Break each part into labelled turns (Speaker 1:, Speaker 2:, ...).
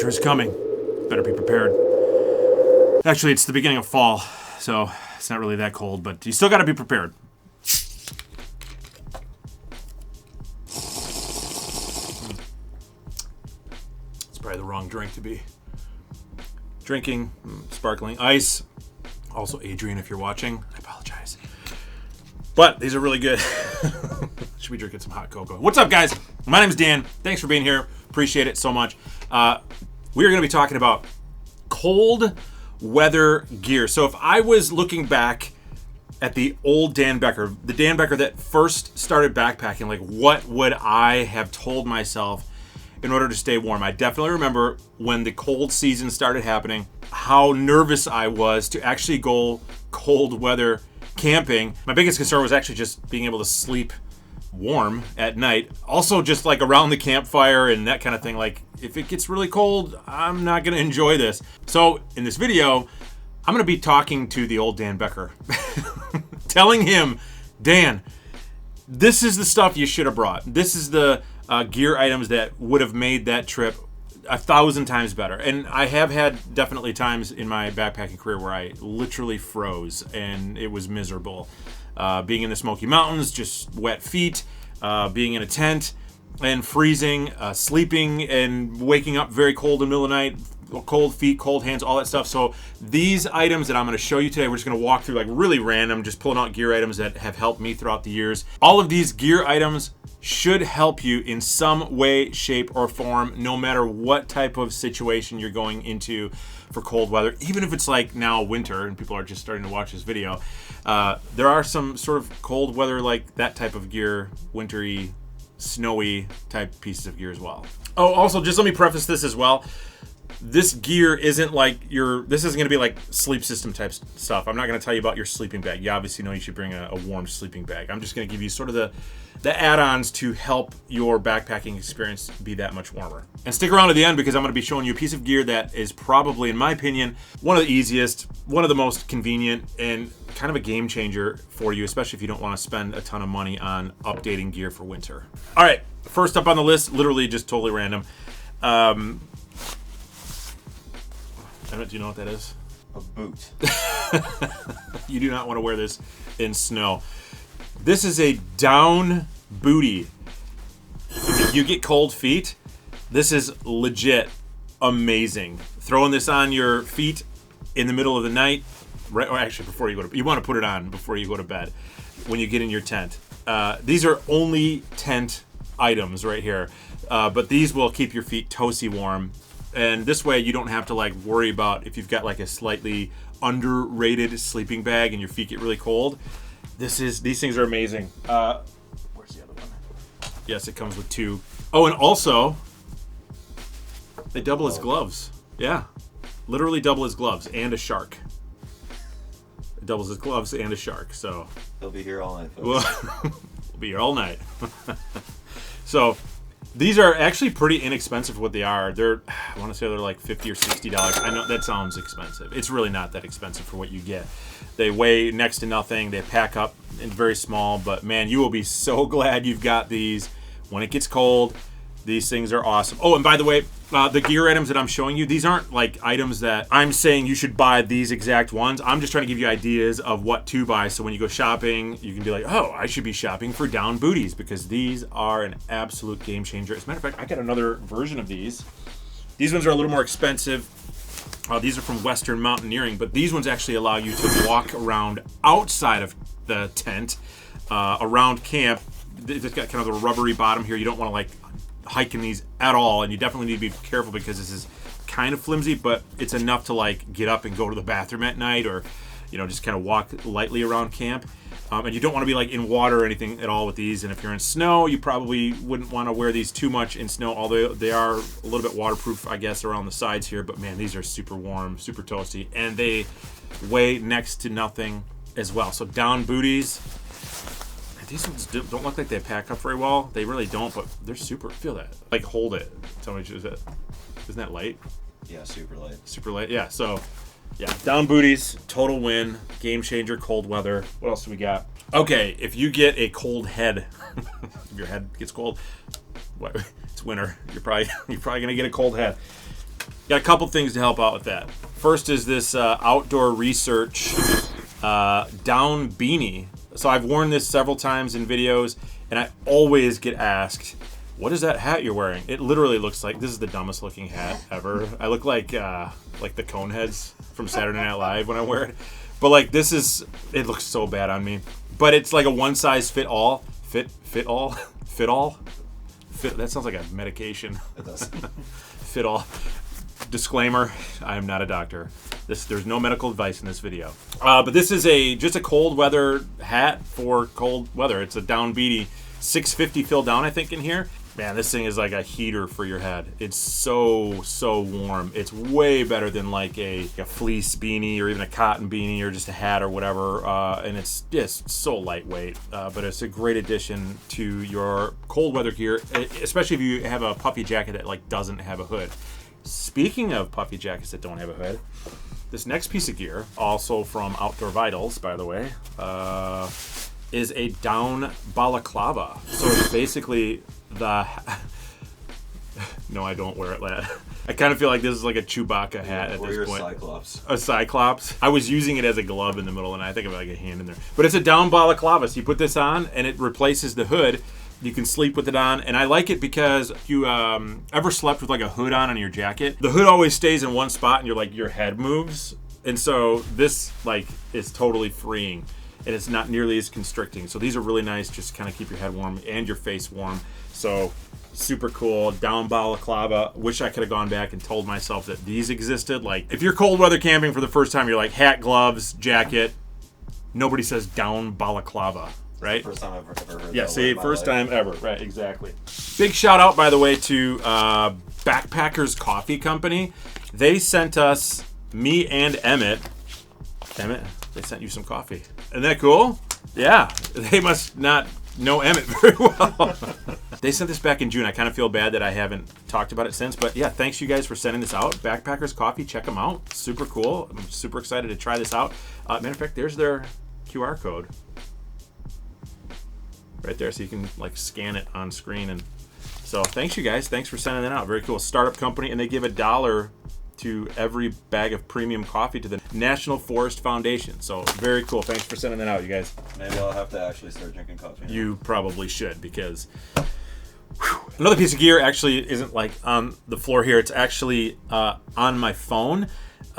Speaker 1: winter is coming. Better be prepared. Actually, it's the beginning of fall, so it's not really that cold, but you still got to be prepared. It's probably the wrong drink to be drinking. Sparkling ice. Also, Adrian, if you're watching, I apologize. But these are really good. Should be drinking some hot cocoa. What's up, guys? My name is Dan. Thanks for being here. Appreciate it so much. We are going to be talking about cold weather gear. So if I was looking back at the old Dan Becker, the Dan Becker that first started backpacking, like what would I have told myself in order to stay warm? I definitely remember when the cold season started happening, how nervous I was to actually go cold weather camping. My biggest concern was actually just being able to sleep warm at night. Also just like around the campfire and that kind of thing. Like if it gets really cold, I'm not going to enjoy this. So in this video, I'm going to be talking to the old Dan Becker, telling him, Dan, this is the stuff you should have brought. This is the gear items that would have made that trip 1,000 times better. And I have had definitely times in my backpacking career where I literally froze and it was miserable. Being in the Smoky Mountains, just wet feet, being in a tent and freezing, sleeping and waking up very cold in the middle of the night, cold feet, cold hands, all that stuff. So these items that I'm going to show you today, we're just going to walk through like really random, just pulling out gear items that have helped me throughout the years. All of these gear items should help you in some way, shape, or form, no matter what type of situation you're going into for cold weather. Even if it's like now winter and people are just starting to watch this video, there are some sort of cold weather like that type of gear, wintry, snowy type pieces of gear as well. Oh, also, just let me preface this as well. This gear isn't like this isn't going to be like sleep system type stuff. I'm not going to tell you about your sleeping bag. You obviously know you should bring a warm sleeping bag. I'm just going to give you sort of the add-ons to help your backpacking experience be that much warmer. And stick around to the end because I'm going to be showing you a piece of gear that is probably, in my opinion, one of the easiest, one of the most convenient, and kind of a game changer for you, especially if you don't want to spend a ton of money on updating gear for winter. All right, first up on the list, literally just totally random. Do you know what that is?
Speaker 2: A boot.
Speaker 1: You do not want to wear this in snow. This is a down bootie. If you get cold feet, this is legit amazing. Throwing this on your feet in the middle of the night, right? Or actually, before you go to, you want to put it on before you go to bed. When you get in your tent, these are only tent items right here, but these will keep your feet toasty warm. And this way you don't have to like worry about if you've got like a slightly underrated sleeping bag and your feet get really cold. These things are amazing. Where's the other one? Yes, it comes with two. Oh, and also they double as gloves. Yeah, literally double as gloves and a shark. It doubles as gloves and a shark. So
Speaker 2: they'll be here all night, folks.
Speaker 1: We'll be here all night. So these are actually pretty inexpensive for what they are. I want to say they're like $50 or $60. I know that sounds expensive. It's really not that expensive for what you get. They weigh next to nothing. They pack up and very small, but man, you will be so glad you've got these when it gets cold. These things are awesome. Oh, and by the way, the gear items that I'm showing you, these aren't like items that I'm saying you should buy these exact ones. I'm just trying to give you ideas of what to buy. So when you go shopping, you can be like, oh, I should be shopping for down booties because these are an absolute game changer. As a matter of fact, I got another version of these. These ones are a little more expensive. These are from Western Mountaineering, but these ones actually allow you to walk around outside of the tent, around camp. They've got kind of the rubbery bottom here. You don't want to like hike in these at all, and you definitely need to be careful because this is kind of flimsy, but it's enough to like get up and go to the bathroom at night, or just kind of walk lightly around camp. And you don't want to be like in water or anything at all with these. And if you're in snow, you probably wouldn't want to wear these too much in snow, although they are a little bit waterproof, I guess, around the sides here. But man, these are super warm, super toasty, and they weigh next to nothing as well. So down booties. These ones don't look like they pack up very well. They really don't, but they're super. Feel that. Like, hold it. Tell me, isn't that light?
Speaker 2: Yeah, super light. Super
Speaker 1: light, yeah. So, yeah, down booties, total win, game changer, cold weather. What else do we got? Okay, if you get a cold head, if your head gets cold, it's winter. You're probably gonna get a cold head. Got a couple things to help out with that. First is this Outdoor Research down beanie. So I've worn this several times in videos, and I always get asked, what is that hat you're wearing? It literally looks like, this is the dumbest looking hat ever. I look like the Coneheads from Saturday Night Live when I wear it. But like this is, it looks so bad on me. But it's like a one size fit all. Fit all? That sounds like a medication.
Speaker 2: It does.
Speaker 1: Fit all. Disclaimer, I am not a doctor. There's no medical advice in this video. But this is just a cold weather hat for cold weather. It's a down beanie, 650 fill down, I think, in here. Man, this thing is like a heater for your head. It's so warm. It's way better than like a fleece beanie or even a cotton beanie or just a hat or whatever. And it's just so lightweight. But it's a great addition to your cold weather gear, especially if you have a puffy jacket that like doesn't have a hood. Speaking of puffy jackets that don't have a hood, this next piece of gear, also from Outdoor Vitals, by the way, is a down balaclava. So it's basically the... No, I don't wear it, lad. I kind of feel like this is like a Chewbacca hat at this point.
Speaker 2: Cyclops.
Speaker 1: A Cyclops. I was using it as a glove in the middle, and I think of like a hand in there. But it's a down balaclava, so you put this on, and it replaces the hood. You can sleep with it on, and I like it because if you ever slept with like a hood on your jacket, the hood always stays in one spot, and your head moves, and so this like is totally freeing, and it's not nearly as constricting. So these are really nice, just to kind of keep your head warm and your face warm. So super cool. Down balaclava. Wish I could have gone back and told myself that these existed. Like if you're cold weather camping for the first time, you're like hat, gloves, jacket. Nobody says down balaclava. Right?
Speaker 2: First time I've ever heard.
Speaker 1: Yeah,
Speaker 2: that
Speaker 1: see,
Speaker 2: word in my
Speaker 1: first
Speaker 2: life.
Speaker 1: time ever. Right, exactly. Big shout out, by the way, to Backpackers Coffee Company. They sent us, me and Emmett, they sent you some coffee. Isn't that cool? Yeah, they must not know Emmett very well. They sent this back in June. I kind of feel bad that I haven't talked about it since, but yeah, thanks you guys for sending this out. Backpackers Coffee, check them out. Super cool. I'm super excited to try this out. Matter of fact, there's their QR code. Right there, so you can like scan it on screen. And so thanks you guys, thanks for sending that out. Very cool. Startup company, and they give $1 to every bag of premium coffee to the National Forest Foundation. So very cool. Thanks for sending that out, you guys.
Speaker 2: Maybe I'll have to actually start drinking coffee now.
Speaker 1: You probably should, because another piece of gear actually isn't like on the floor here. It's actually on my phone.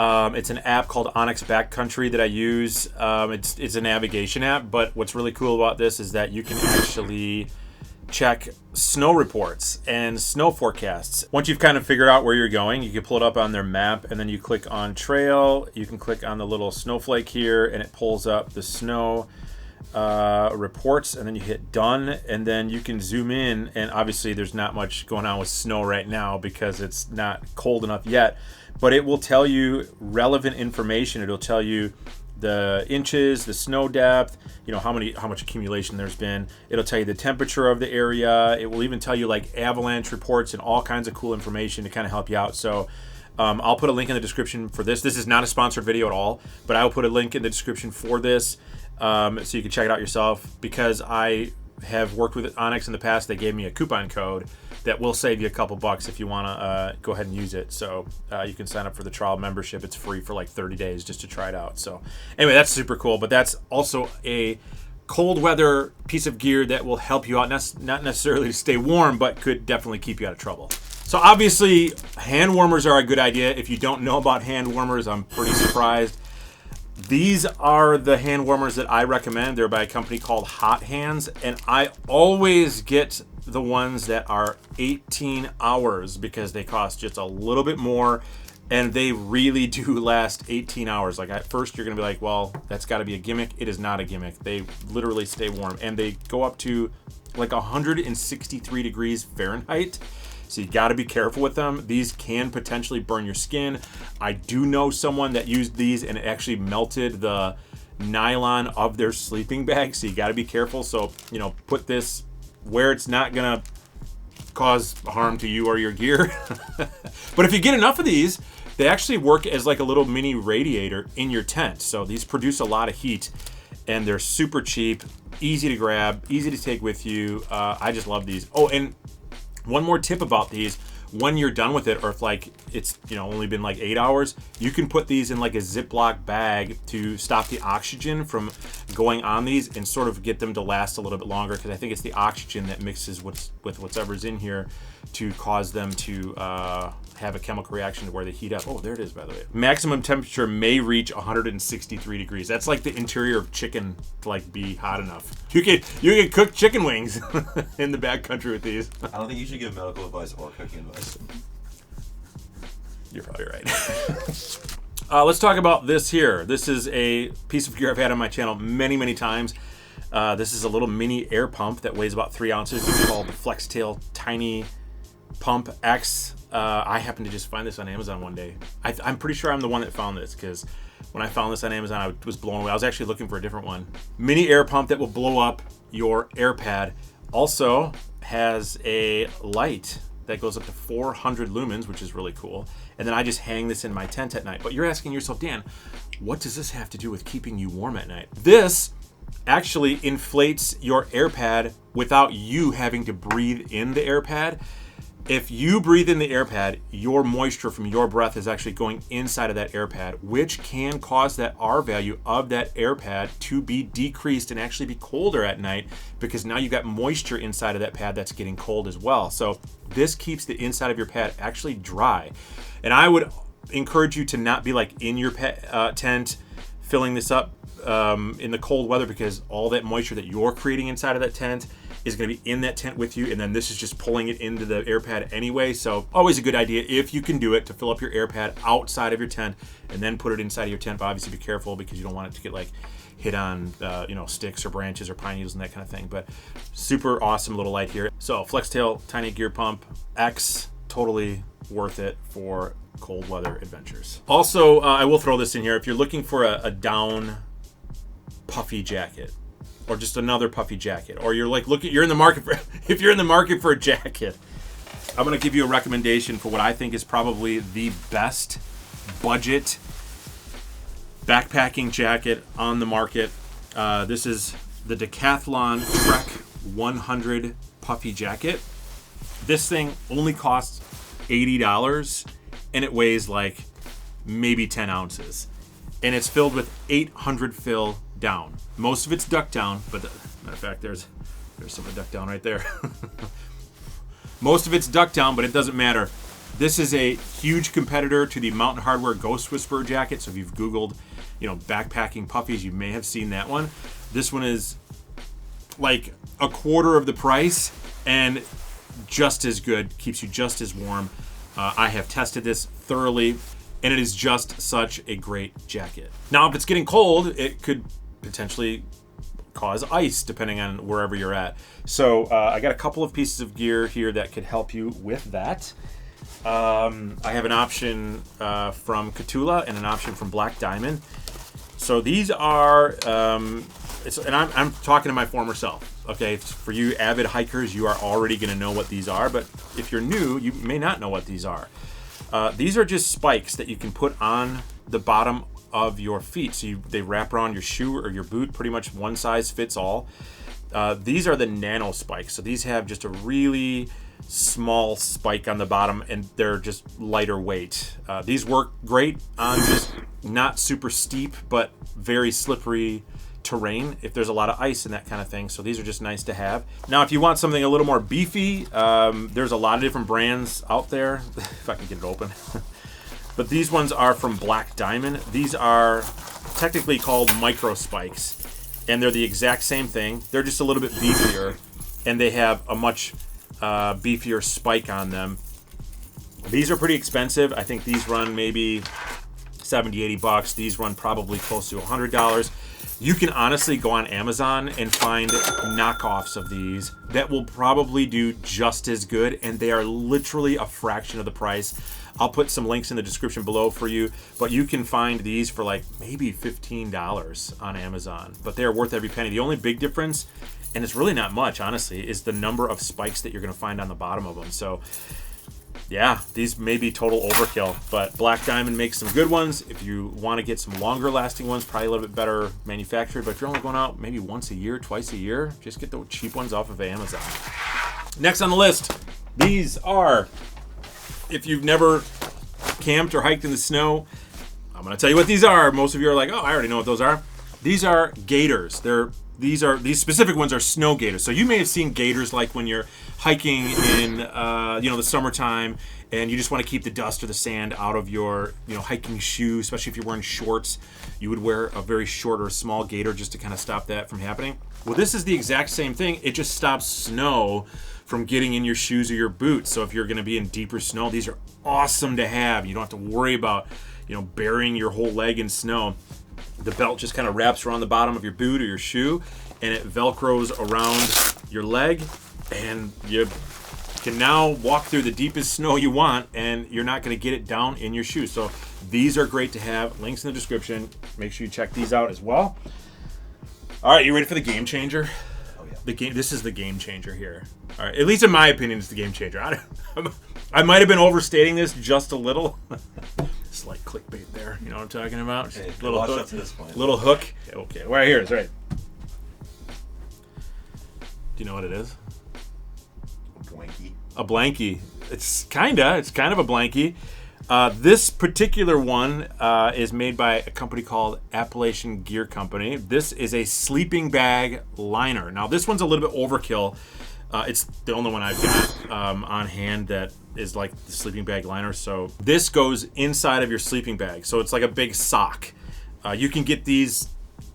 Speaker 1: It's an app called Onyx Backcountry that I use. It's a navigation app, but what's really cool about this is that you can actually check snow reports and snow forecasts. Once you've kind of figured out where you're going, you can pull it up on their map, and then you click on trail. You can click on the little snowflake here, and it pulls up the snow reports, and then you hit done, and then you can zoom in, and obviously there's not much going on with snow right now because it's not cold enough yet, but it will tell you relevant information. It'll tell you the inches, the snow depth, how much accumulation there's been. It'll tell you the temperature of the area. It will even tell you like avalanche reports and all kinds of cool information to kind of help you out. So I'll put a link in the description for this. This is not a sponsored video at all, but I'll put a link in the description for this so you can check it out yourself. Because I have worked with Onyx in the past, they gave me a coupon code that will save you a couple bucks if you want to go ahead and use it. So you can sign up for the trial membership. It's free for like 30 days just to try it out. So anyway, that's super cool. But that's also a cold weather piece of gear that will help you out, not necessarily to stay warm, but could definitely keep you out of trouble. So obviously, hand warmers are a good idea. If you don't know about hand warmers, I'm pretty surprised. These are the hand warmers that I recommend. They're by a company called Hot Hands, and I always get the ones that are 18 hours because they cost just a little bit more, and they really do last 18 hours. Like at first you're gonna be like, well, that's gotta be a gimmick. It is not a gimmick. They literally stay warm, and they go up to like 163 degrees Fahrenheit. So you gotta be careful with them. These can potentially burn your skin. I do know someone that used these and it actually melted the nylon of their sleeping bag. So you gotta be careful. So, put this where it's not gonna cause harm to you or your gear. But if you get enough of these, they actually work as like a little mini radiator in your tent. So these produce a lot of heat, and they're super cheap, easy to grab, easy to take with you. I just love these. Oh, and one more tip about these. when you're done with it, or if like it's only been like 8 hours, you can put these in like a Ziploc bag to stop the oxygen from going on these and sort of get them to last a little bit longer, because I think it's the oxygen that mixes with whatever's in here to cause them to have a chemical reaction to where they heat up. Oh, there it is, by the way. Maximum temperature may reach 163 degrees. That's like the interior of chicken to like be hot enough. You can cook chicken wings in the backcountry with these.
Speaker 2: I don't think you should give medical advice or cooking advice.
Speaker 1: You're probably right. Let's talk about this here. This is a piece of gear I've had on my channel many times. This is a little mini air pump that weighs about 3 ounces. It's called the FlexTail Tiny Pump X. I happened to just find this on Amazon one day. I'm pretty sure I'm the one that found this, because when I found this on Amazon, I was blown away. I was actually looking for a different one. Mini air pump that will blow up your air pad. Also has a light that goes up to 400 lumens, which is really cool. And then I just hang this in my tent at night. But you're asking yourself, Dan, what does this have to do with keeping you warm at night? This actually inflates your air pad without you having to breathe in the air pad. If you breathe in the air pad, your moisture from your breath is actually going inside of that air pad, which can cause that R value of that air pad to be decreased and actually be colder at night, because now you've got moisture inside of that pad that's getting cold as well. So this keeps the inside of your pad actually dry. And I would encourage you to not be like in your tent filling this up in the cold weather, because all that moisture that you're creating inside of that tent is going to be in that tent with you, and then this is just pulling it into the air pad anyway. So always a good idea, if you can do it, to fill up your air pad outside of your tent and then put it inside of your tent. But obviously be careful, because you don't want it to get like hit on sticks or branches or pine needles and that kind of thing. But super awesome little light here. So FlexTail Tiny Gear Pump X, totally worth it for cold weather adventures. Also, I will throw this in here. If you're looking for a down puffy jacket, or just another puffy jacket, or you're in the market for, if you're in the market for a jacket, I'm going to give you a recommendation for what I think is probably the best budget backpacking jacket on the market. This is the Decathlon Trek 100 puffy jacket. This thing only costs $80, and it weighs like maybe 10 ounces. And it's filled with 800 fill down. Most of it's duck down, but matter of fact, there's some of the duck down right there. Most of it's duck down, but it doesn't matter. This is a huge competitor to the Mountain Hardwear Ghost Whisperer jacket. So if you've Googled, backpacking puffies, you may have seen that one. This one is like a quarter of the price and just as good, keeps you just as warm. I have tested this thoroughly, and it is just such a great jacket. Now, if it's getting cold, it could potentially cause ice depending on wherever you're at. So I got a couple of pieces of gear here that could help you with that. I have an option from Catula and an option from Black Diamond. So these are, and I'm talking to my former self. Okay, for you avid hikers, you are already going to know what these are, but if you're new, you may not know what these are. These are just spikes that you can put on the bottom of your feet. So they wrap around your shoe or your boot, pretty much one size fits all. These are the nano spikes. So these have just a really small spike on the bottom, and they're just lighter weight. These work great on just not super steep, but very slippery terrain if there's a lot of ice and that kind of thing. So these are just nice to have. Now, if you want something a little more beefy, there's a lot of different brands out there. If I can get it open. But these ones are from Black Diamond. These are technically called micro spikes, and they're the exact same thing. They're just a little bit beefier, and they have a much beefier spike on them. These are pretty expensive. I think these run maybe $70-80. These run probably close to $100. You can honestly go on Amazon and find knockoffs of these that will probably do just as good, and they are literally a fraction of the price. I'll put some links in the description below for you, but you can find these for like maybe $15 on Amazon, but they're worth every penny. The only big difference, and it's really not much, honestly, is the number of spikes that you're going to find on the bottom of them. So yeah, these may be total overkill, but Black Diamond makes some good ones. If you want to get some longer lasting ones, probably a little bit better manufactured, but if you're only going out maybe once a year, twice a year, just get the cheap ones off of Amazon. Next on the list, these are if you've never camped or hiked in the snow, I'm going to tell you what these are. Most of you are like, oh, I already know what those are. These are Gators. These specific ones are snow Gators. So you may have seen Gators like when you're hiking in the summertime, and you just want to keep the dust or the sand out of your hiking shoe, especially if you're wearing shorts. You would wear a very short or small Gator just to kind of stop that from happening. Well, this is the exact same thing. It just stops snow from getting in your shoes or your boots. So if you're going to be in deeper snow, these are awesome to have. You don't have to worry about burying your whole leg in snow. The belt just kind of wraps around the bottom of your boot or your shoe, and it velcros around your leg, and you can now walk through the deepest snow you want, and you're not going to get it down in your shoes. So these are great to have. Links in the description. Make sure you check these out as well. All right, you ready for the game changer?
Speaker 2: Oh yeah.
Speaker 1: This is the game changer here. All right, at least in my opinion, it's the game changer. I might have been overstating this just a little. Slight clickbait there. You know what I'm talking about?
Speaker 2: Hey,
Speaker 1: little hook.
Speaker 2: Up to this point.
Speaker 1: Little hook. Okay, right here is right. Do you know what it is?
Speaker 2: Blankie.
Speaker 1: A blankie. It's kind of a blankie. This particular one is made by a company called Appalachian Gear Company. This is a sleeping bag liner. Now this one's a little bit overkill. It's the only one I've got on hand that is like the sleeping bag liner. So this goes inside of your sleeping bag. So it's like a big sock. You can get these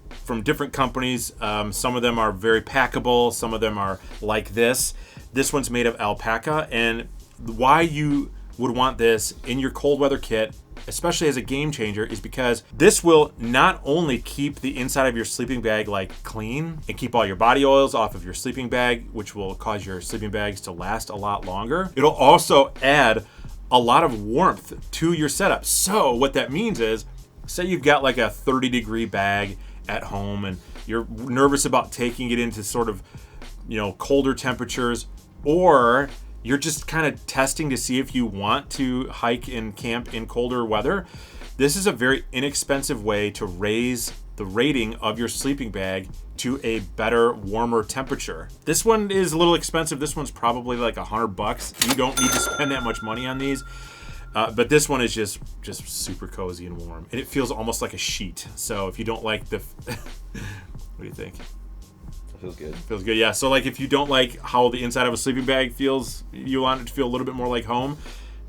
Speaker 1: from different companies. Some of them are very packable. Some of them are like this. This one's made of alpaca. And why you would want this in your cold weather kit, especially as a game changer, is because this will not only keep the inside of your sleeping bag clean and keep all your body oils off of your sleeping bag, which will cause your sleeping bags to last a lot longer. It'll also add a lot of warmth to your setup. So what that means is, say you've got like a 30-degree bag at home and you're nervous about taking it into sort of colder temperatures, or you're just kind of testing to see if you want to hike and camp in colder weather. This is a very inexpensive way to raise the rating of your sleeping bag to a better, warmer temperature. This one is a little expensive. This one's probably like $100. You don't need to spend that much money on these. But this one is just super cozy and warm. And it feels almost like a sheet. So if you don't like the... What do you think?
Speaker 2: Feels good.
Speaker 1: Feels good, yeah. So if you don't like how the inside of a sleeping bag feels, you want it to feel a little bit more like home,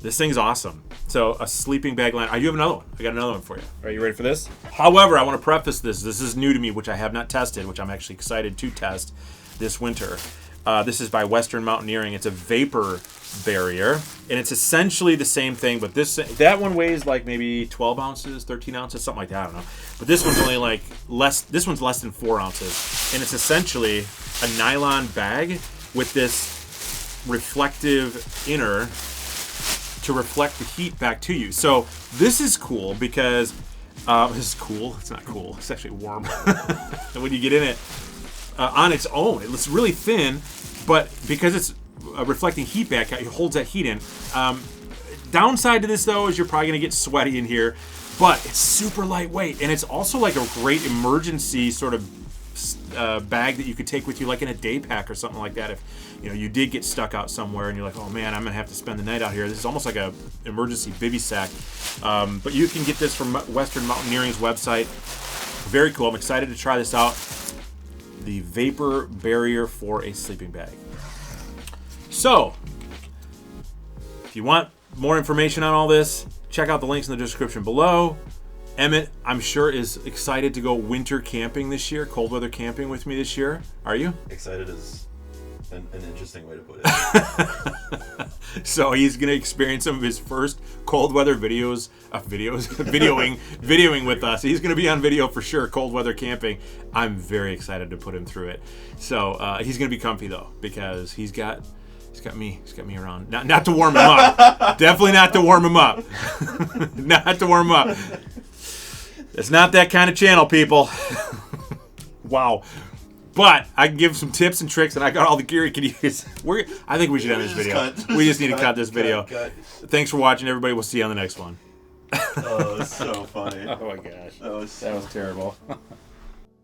Speaker 1: this thing's awesome. So a sleeping bag liner. I do have another one. I got another one for you. Are you ready for this? However, I want to preface this. This is new to me, which I have not tested, which I'm actually excited to test this winter. This is by Western Mountaineering. It's a vapor barrier, and it's essentially the same thing, but that one weighs maybe 12 ounces, 13 ounces, something like that. I don't know. But this one's only this one's less than 4 ounces, and it's essentially a nylon bag with this reflective inner to reflect the heat back to you. So this is cool because this is cool. It's not cool. It's actually warm. And when you get in it on its own, it's really thin, but because it's reflecting heat back, it holds that heat in. Downside to this though is you're probably gonna get sweaty in here, but it's super lightweight, and it's also like a great emergency sort of bag that you could take with you in a day pack or something like that. If you did get stuck out somewhere and you're like, oh man, I'm gonna have to spend the night out here. This is almost like a emergency bivy sack. But you can get this from Western Mountaineering's website. Very cool. I'm excited to try this out. The vapor barrier for a sleeping bag. So, if you want more information on all this, check out the links in the description below. Emmett, I'm sure, is excited to go winter camping this year, cold weather camping with me this year. Are you?
Speaker 2: Excited is an interesting way to put it.
Speaker 1: So he's going to experience some of his first cold weather videoing with us. He's going to be on video for sure, cold weather camping. I'm very excited to put him through it. So he's going to be comfy though, because he's got me around. Not to warm him up. Definitely not to warm him up. Not to warm him up. It's not that kind of channel, people. Wow. But I can give some tips and tricks, and I got all the gear you can use. I think we should end this video. We just need to cut this video.
Speaker 2: Cut.
Speaker 1: Thanks for watching, everybody. We'll see you on the next one.
Speaker 2: Oh, it's so funny.
Speaker 1: Oh my gosh.
Speaker 2: That was
Speaker 1: terrible.